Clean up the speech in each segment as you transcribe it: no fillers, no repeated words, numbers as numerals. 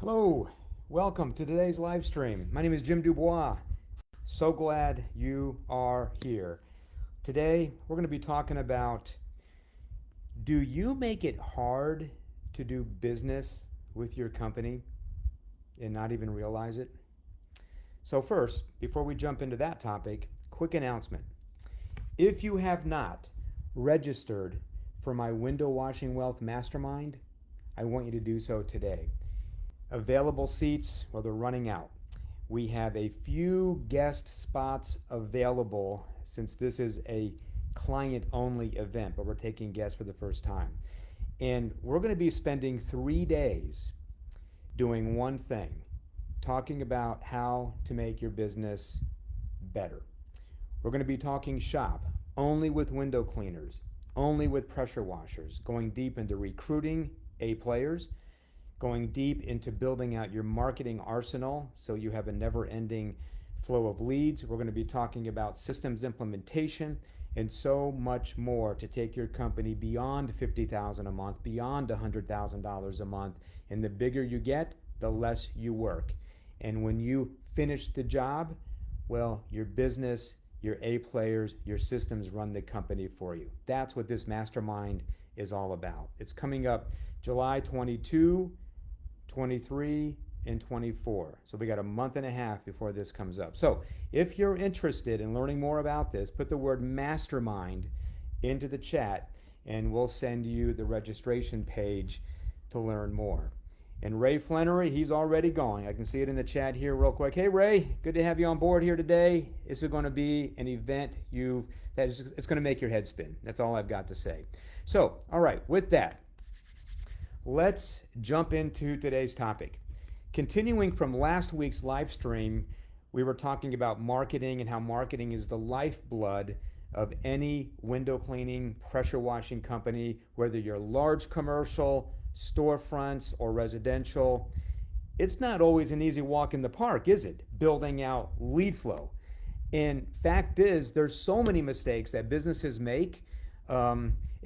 Hello, welcome to today's live stream. My name is Jim Dubois. So glad you are here. Today, we're going to be talking about, do you make it hard to do business with your company and not even realize it? So first, before we jump into that topic, quick announcement. If you have not registered for my Window Washing Wealth Mastermind, I want you to do so today. Available seats, well, they're running out. We have a few guest spots available since this is a client only event, but we're taking guests for the first time. And we're going to be spending 3 days doing one thing, talking about how to make your business better. We're going to be talking shop only with window cleaners, only with pressure washers, going deep into recruiting A players, going deep into building out your marketing arsenal so you have a never-ending flow of leads. We're going to be talking about systems implementation and so much more to take your company beyond $50,000 a month, beyond $100,000 a month. And the bigger you get, the less you work. And when you finish the job, well, your business, your A players, your systems run the company for you. That's what this mastermind is all about. It's coming up July 22, 23, and 24. So we got a month and a half before this comes up. So if you're interested in learning more about this, put the word mastermind into the chat and we'll send you the registration page to learn more. And Ray Flannery, he's already going. I can see it in the chat here real quick. Hey Ray, good to have you on board here today. This is going to be an event it's going to make your head spin. That's all I've got to say. So, all right, with that, let's jump into today's topic. Continuing from last week's live stream, we were talking about marketing and how marketing is the lifeblood of any window cleaning, pressure washing company, whether you're large commercial, storefronts, or residential. It's not always an easy walk in the park, is it? Building out lead flow. And fact is, there's so many mistakes that businesses make.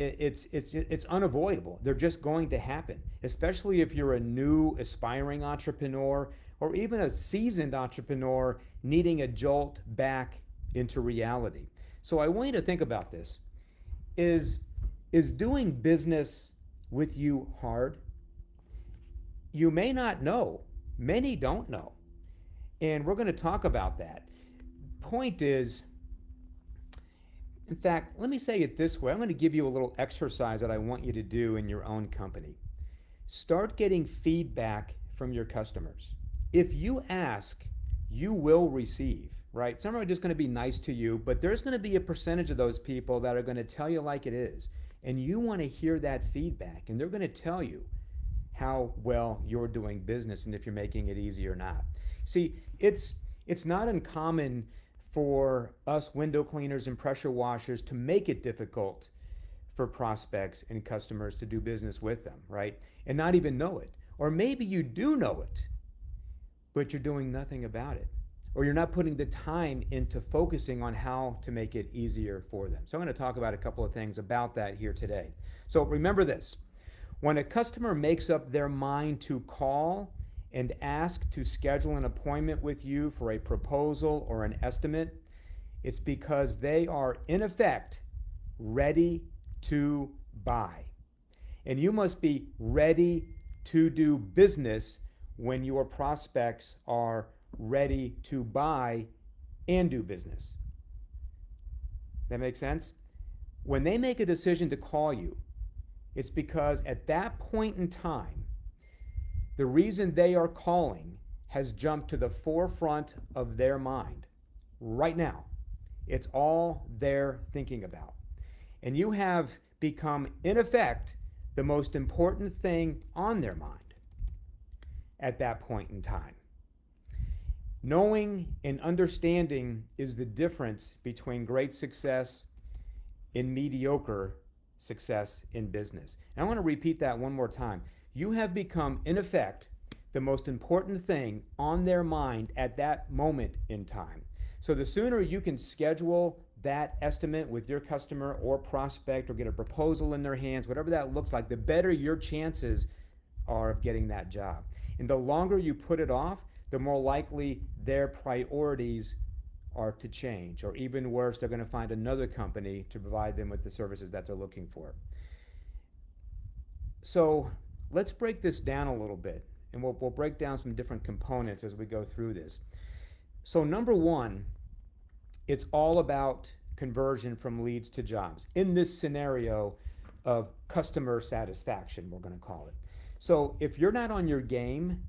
It's unavoidable. They're just going to happen, especially if you're a new aspiring entrepreneur or even a seasoned entrepreneur needing a jolt back into reality. So I want you to think about this. Is doing business with you hard? You may not know. Many don't know. And we're going to talk about that. Point is, in fact, let me say it this way. I'm going to give you a little exercise that I want you to do in your own company. Start getting feedback from your customers. If you ask, you will receive, right? Some are just going to be nice to you, but there's going to be a percentage of those people that are going to tell you like it is. And you want to hear that feedback, and they're going to tell you how well you're doing business and if you're making it easy or not. See, it's not uncommon for us window cleaners and pressure washers to make it difficult for prospects and customers to do business with them, right? And not even know it. Or maybe you do know it, but you're doing nothing about it. Or you're not putting the time into focusing on how to make it easier for them. So I'm going to talk about a couple of things about that here today. So remember this. When a customer makes up their mind to call and ask to schedule an appointment with you for a proposal or an estimate, it's because they are, in effect, ready to buy. And you must be ready to do business when your prospects are ready to buy and do business. That makes sense? When they make a decision to call you, it's because at that point in time, the reason they are calling has jumped to the forefront of their mind right now. It's all they're thinking about. And you have become, in effect, the most important thing on their mind at that point in time. Knowing and understanding is the difference between great success and mediocre success in business. And I want to repeat that one more time. You have become, in effect, the most important thing on their mind at that moment in time. So the sooner you can schedule that estimate with your customer or prospect or get a proposal in their hands, whatever that looks like, the better your chances are of getting that job. And the longer you put it off, the more likely their priorities are to change, or even worse, they're going to find another company to provide them with the services that they're looking for. So let's break this down a little bit, and we'll break down some different components as we go through this. So number one, it's all about conversion from leads to jobs in this scenario of customer satisfaction, we're going to call it. So if you're not on your game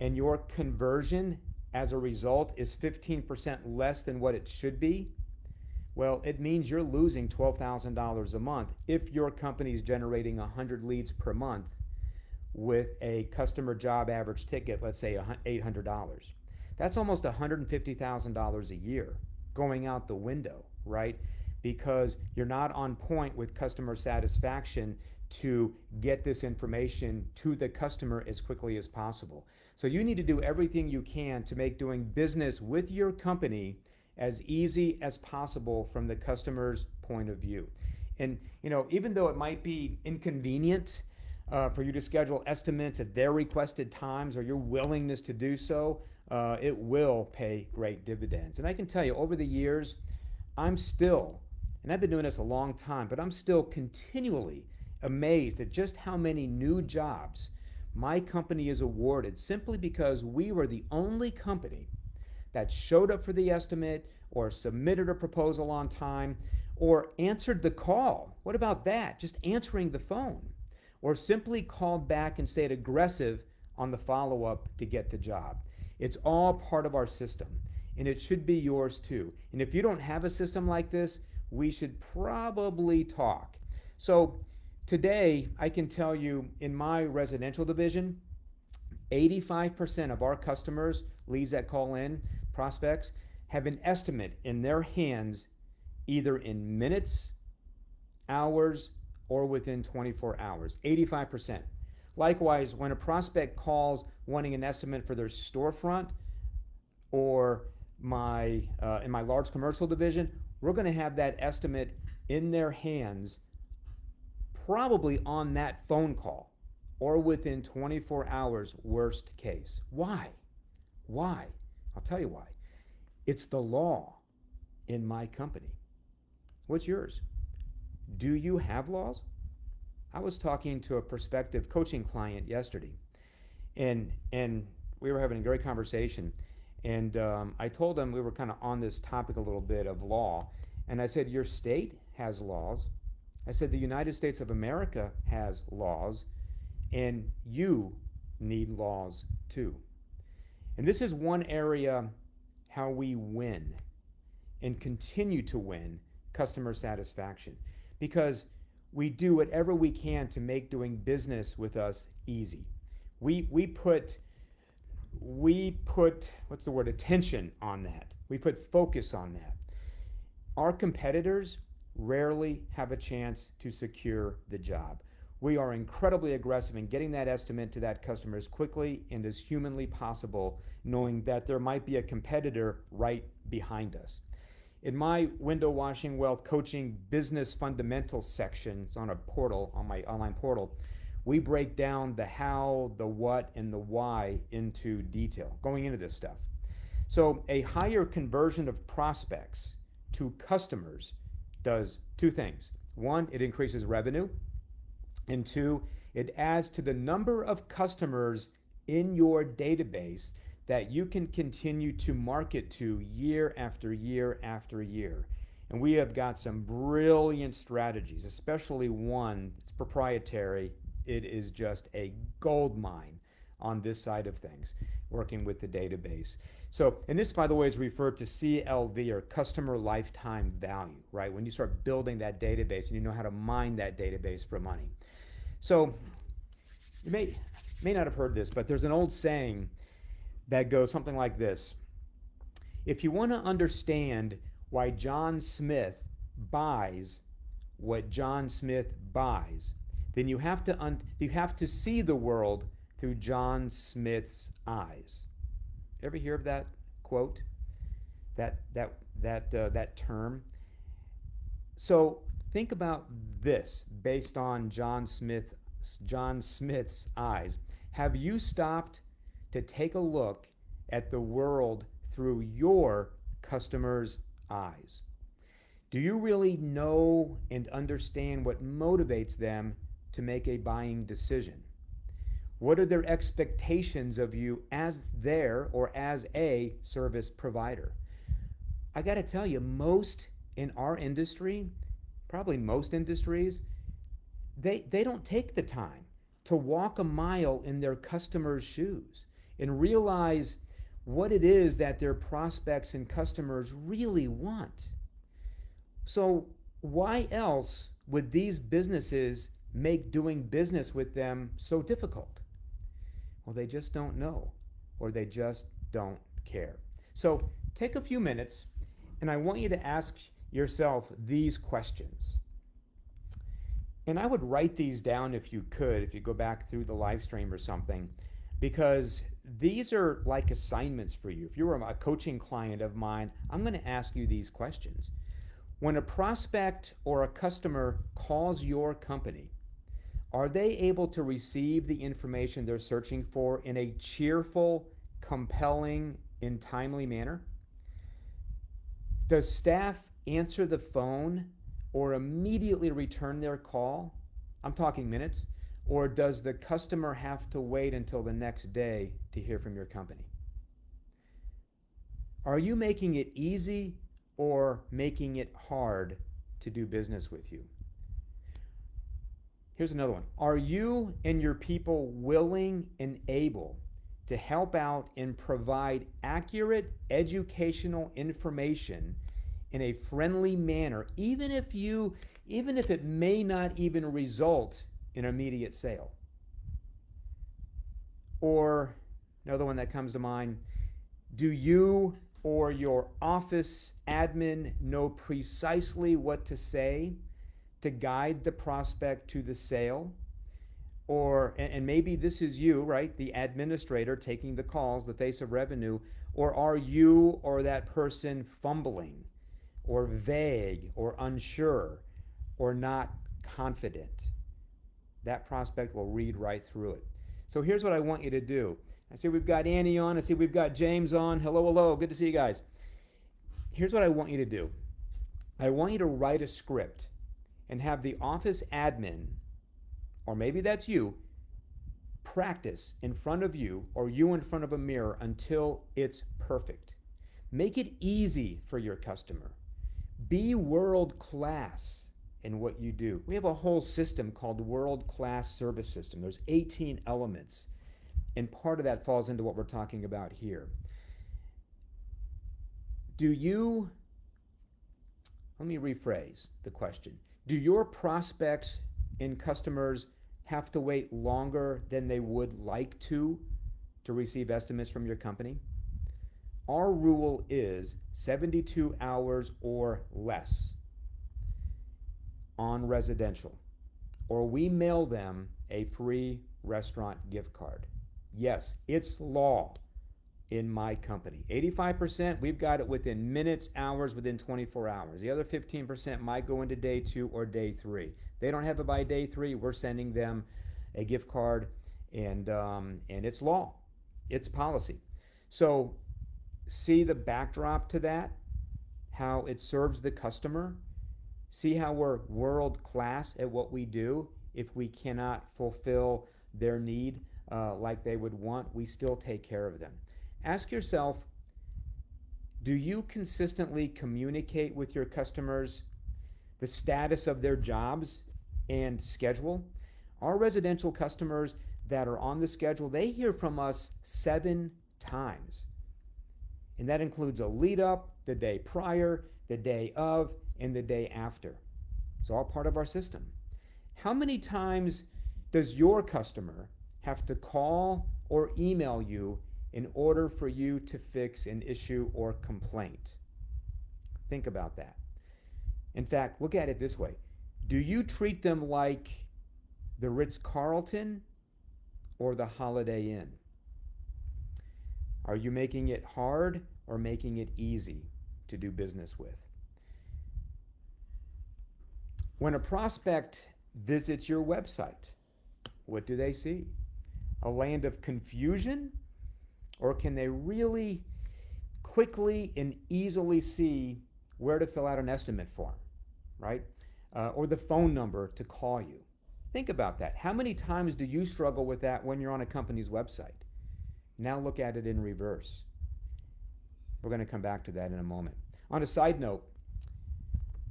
and your conversion as a result is 15% less than what it should be, well, it means you're losing $12,000 a month if your company is generating 100 leads per month with a customer job average ticket, let's say $800. That's almost $150,000 a year going out the window, right? Because you're not on point with customer satisfaction to get this information to the customer as quickly as possible. So you need to do everything you can to make doing business with your company as easy as possible from the customer's point of view. And even though it might be inconvenient for you to schedule estimates at their requested times or your willingness to do so, it will pay great dividends. And I can tell you, over the years, I'm still, and I've been doing this a long time, but I'm still continually amazed at just how many new jobs my company is awarded simply because we were the only company that showed up for the estimate or submitted a proposal on time or answered the call. What about that? Just answering the phone, or simply called back and stayed aggressive on the follow-up to get the job. It's all part of our system, and it should be yours too. And if you don't have a system like this, we should probably talk. So today, I can tell you in my residential division, 85% of our customers, leads that call in, prospects, have an estimate in their hands either in minutes, hours, or within 24 hours. 85%. Likewise, when a prospect calls wanting an estimate for their storefront or in my large commercial division, we're going to have that estimate in their hands probably on that phone call or within 24 hours, worst case. Why? Why? I'll tell you why. It's the law in my company. What's yours? Do you have laws? I was talking to a prospective coaching client yesterday, and we were having a great conversation. And I told him, we were kind of on this topic a little bit of law, and I said, your state has laws. I said, the United States of America has laws, and you need laws too. And this is one area how we win and continue to win customer satisfaction, because we do whatever we can to make doing business with us easy. We put what's the word, attention on that. We put focus on that. Our competitors rarely have a chance to secure the job. We are incredibly aggressive in getting that estimate to that customer as quickly and as humanly possible, knowing that there might be a competitor right behind us. In my window washing wealth coaching business fundamentals sections on a portal, on my online portal, we break down the how, the what, and the why into detail, going into this stuff. So a higher conversion of prospects to customers does two things. One, it increases revenue. And two, it adds to the number of customers in your database that you can continue to market to year after year after year. And we have got some brilliant strategies, especially one that's proprietary. It is just a gold mine on this side of things, working with the database. So, and this, by the way, is referred to CLV, or customer lifetime value, right? When you start building that database and you know how to mine that database for money. So you may not have heard this, but there's an old saying that goes something like this. If you want to understand why John Smith buys what John Smith buys, then you have to see the world through John Smith's eyes. Ever hear of that quote? That term? So think about this based on John Smith's eyes. Have you stopped to take a look at the world through your customers' eyes? Do you really know and understand what motivates them to make a buying decision? What are their expectations of you as their or as a service provider? I got to tell you, most in our industry, probably most industries, they don't take the time to walk a mile in their customers' shoes and realize what it is that their prospects and customers really want. So, why else would these businesses make doing business with them so difficult? Well, they just don't know, or they just don't care. So, take a few minutes, and I want you to ask yourself these questions. And I would write these down if you could, if you go back through the live stream or something, because these are like assignments for you. If you were a coaching client of mine, I'm going to ask you these questions. When a prospect or a customer calls your company, are they able to receive the information they're searching for in a cheerful, compelling, and timely manner? Does staff answer the phone or immediately return their call? I'm talking minutes. Or does the customer have to wait until the next day to hear from your company? Are you making it easy or making it hard to do business with you? Here's another one. Are you and your people willing and able to help out and provide accurate educational information in a friendly manner, even if it may not even result in immediate sale? Or another one that comes to mind, do you or your office admin know precisely what to say to guide the prospect to the sale? Or, and maybe this is you, right, the administrator taking the calls, the face of revenue, or are you or that person fumbling or vague or unsure or not confident? That prospect will read right through it. So here's what I want you to do. I see we've got Annie on. I see we've got James on. Hello, hello. Good to see you guys. Here's what I want you to do. I want you to write a script and have the office admin, or maybe that's you, practice in front of you or you in front of a mirror until it's perfect. Make it easy for your customer. Be world class in what you do. We have a whole system called World Class Service System. There's 18 elements, and part of that falls into what we're talking about here. Let me rephrase the question. Do your prospects and customers have to wait longer than they would like to receive estimates from your company? Our rule is 72 hours or less on residential, or we mail them a free restaurant gift card. Yes, it's law in my company. 85%, we've got it within minutes, hours, within 24 hours. The other 15% might go into day 2 or day 3. They don't have it by day 3, we're sending them a gift card, and it's law. It's policy. So see the backdrop to that, how it serves the customer. See how we're world class at what we do. If we cannot fulfill their need like they would want, we still take care of them. Ask yourself, do you consistently communicate with your customers the status of their jobs and schedule? Our residential customers that are on the schedule, they hear from us 7 times. And that includes a lead up, the day prior, the day of, and the day after. It's all part of our system. How many times does your customer have to call or email you in order for you to fix an issue or complaint? Think about that. In fact, look at it this way. Do you treat them like the Ritz-Carlton or the Holiday Inn? Are you making it hard or making it easy to do business with? When a prospect visits your website, what do they see? a land of confusion? Or can they really quickly and easily see where to fill out an estimate form, right? Or the phone number to call you? Think about that. How many times do you struggle with that when you're on a company's website? Now look at it in reverse. We're going to come back to that in a moment. On a side note,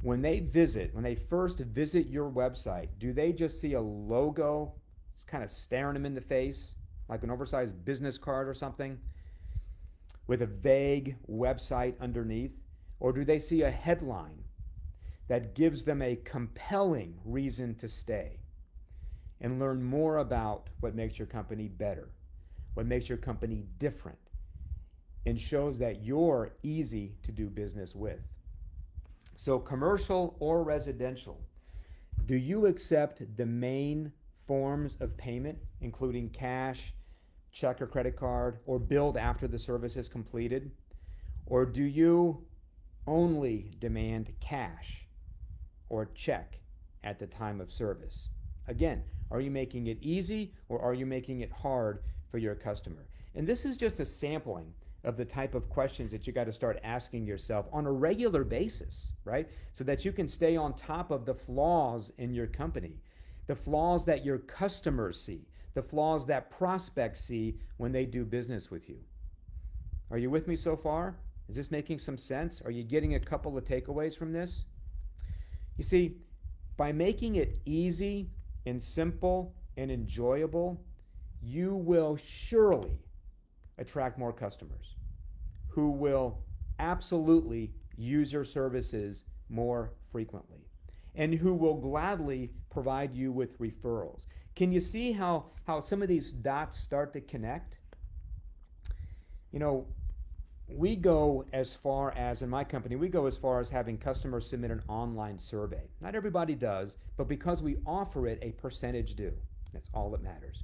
when they first visit your website, do they just see a logo? It's kind of staring them in the face, like an oversized business card or something, with a vague website underneath? Or do they see a headline that gives them a compelling reason to stay and learn more about what makes your company better, what makes your company different, and shows that you're easy to do business with? So commercial or residential, do you accept the main forms of payment, including cash, check or credit card, or billed after the service is completed? Or do you only demand cash or check at the time of service? Again, are you making it easy or are you making it hard for your customer? And this is just a sampling of the type of questions that you got to start asking yourself on a regular basis, right? So that you can stay on top of the flaws in your company, the flaws that your customers see, the flaws that prospects see when they do business with you. Are you with me so far? Is this making some sense? Are you getting a couple of takeaways from this? You see, by making it easy and simple and enjoyable, you will surely attract more customers who will absolutely use your services more frequently and who will gladly provide you with referrals. Can you see how some of these dots start to connect? You know, we go as far as, in my company, we go as far as having customers submit an online survey. Not everybody does, but because we offer it, a percentage do. That's all that matters.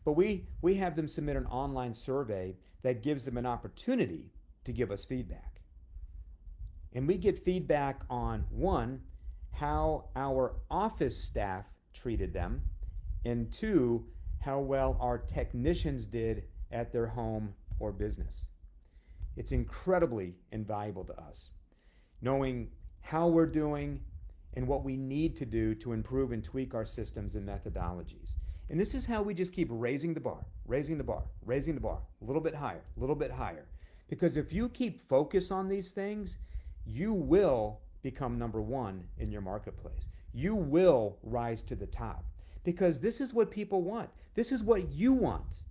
But we have them submit an online survey that gives them an opportunity to give us feedback. And we get feedback on, one, how our office staff treated them, and two, how well our technicians did at their home or business. It's incredibly invaluable to us, knowing how we're doing and what we need to do to improve and tweak our systems and methodologies. And this is how we just keep raising the bar, raising the bar, raising the bar, a little bit higher, a little bit higher. Because if you keep focus on these things, you will become number one in your marketplace. You will rise to the top because this is what people want. This is what you want,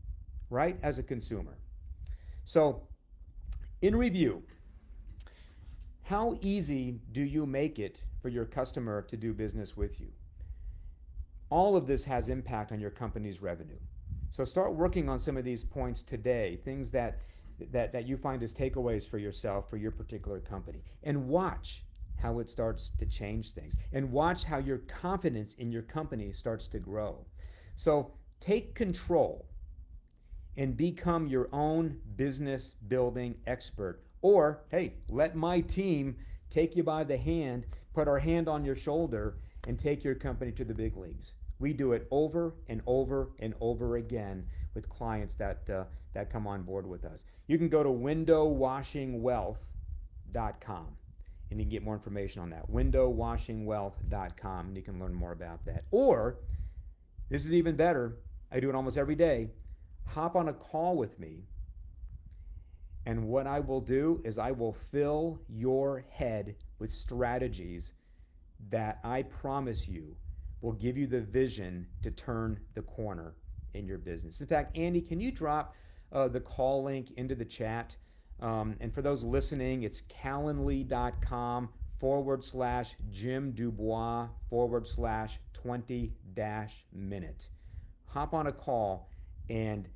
right, as a consumer. So, in review, how easy do you make it for your customer to do business with you? All of this has impact on your company's revenue. So start working on some of these points today, things that you find as takeaways for yourself, for your particular company. And watch how it starts to change things. And watch how your confidence in your company starts to grow. So take control and become your own business building expert. Or, hey, let my team take you by the hand, put our hand on your shoulder, and take your company to the big leagues. We do it over and over and over again with clients that come on board with us. You can go to windowwashingwealth.com and you can get more information on that. windowwashingwealth.com, and you can learn more about that. Or, this is even better, I do it almost every day, hop on a call with me, and what I will do is I will fill your head with strategies that I promise you will give you the vision to turn the corner in your business. In fact, Andy, can you drop the call link into the chat? And for those listening, it's calendly.com/Jim Dubois /20-minute. Hop on a call and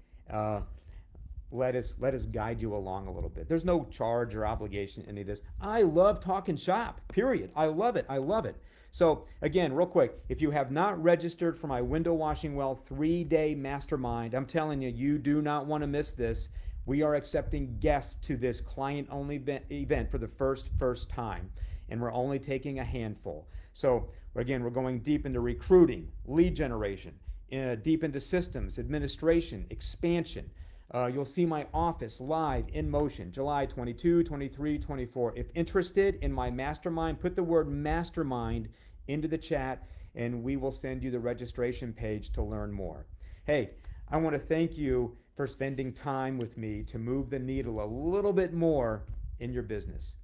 let us guide you along a little bit. There's no charge or obligation in any of this. I love talking shop, period. I love it. I love it. So again, real quick, if you have not registered for my Window Washing Wealth 3-day mastermind, I'm telling you, you do not want to miss this. We are accepting guests to this client-only event for the first time, and we're only taking a handful. So again, we're going deep into recruiting, lead generation, deep into systems, administration, expansion. You'll see my office live in motion July 22, 23, 24. If interested in my mastermind, put the word mastermind into the chat and we will send you the registration page to learn more. Hey, I want to thank you for spending time with me to move the needle a little bit more in your business.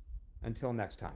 Until next time.